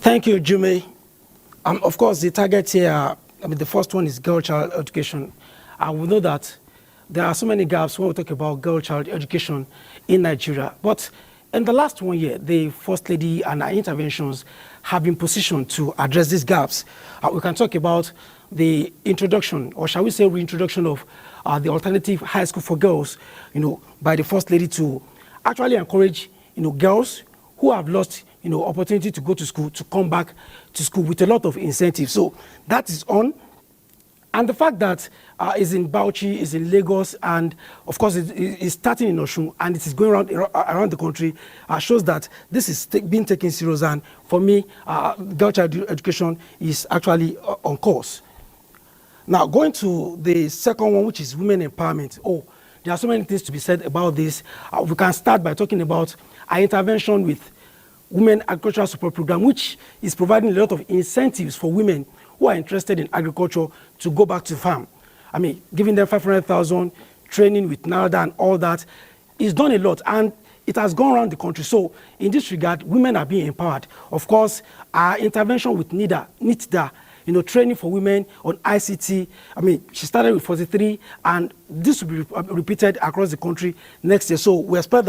Thank you, Jume. Of course, the target here, the first one is girl-child education. We know that there are so many gaps when we talk about girl-child education in Nigeria. But in the last 1 year, the First Lady and her interventions have been positioned to address these gaps. We can talk about the introduction, or shall we say reintroduction of the alternative high school for girls, by the First Lady to actually encourage, girls who have lost, opportunity to go to school to come back to school with a lot of incentives. So that is on. And the fact that it's in Bauchi, it's in Lagos, and of course it's starting in Osun, and it is going around the country, shows that this is being taken serious. And for me, girl child education is actually on course. Now, going to the second one, which is women empowerment. There are so many things to be said about this. We can start by talking about our intervention with Women Agricultural Support Program, which is providing a lot of incentives for women who are interested in agriculture to go back to farm. Giving them 500,000, training with NADA and all that. It's done a lot, and it has gone around the country. So in this regard, women are being empowered. Of course, our intervention with NITDA, training for women on ICT. She started with 43, and this will be repeated across the country next year. So we expect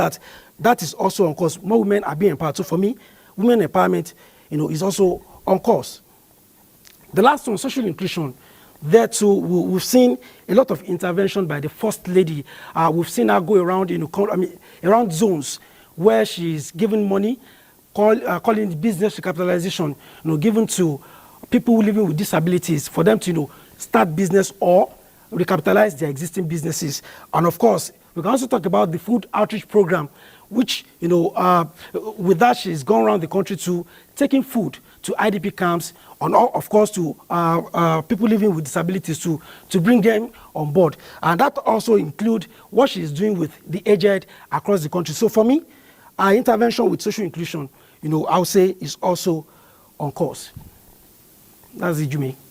that is also on course. More women are being empowered. So for me, women empowerment, is also on course. The last one, social inclusion. There too, we've seen a lot of intervention by the First Lady. We've seen her go around, around zones where she's giving money, calling it business recapitalization, given to people living with disabilities for them to, start business or recapitalize their existing businesses. And of course, we can also talk about the food outreach program, which, with that, she's gone around the country to taking food to IDP camps, and of course to people living with disabilities to bring them on board. And that also includes what she's doing with the aged across the country. So for me, our intervention with social inclusion, I would say is also on course. That's it, Jimmy.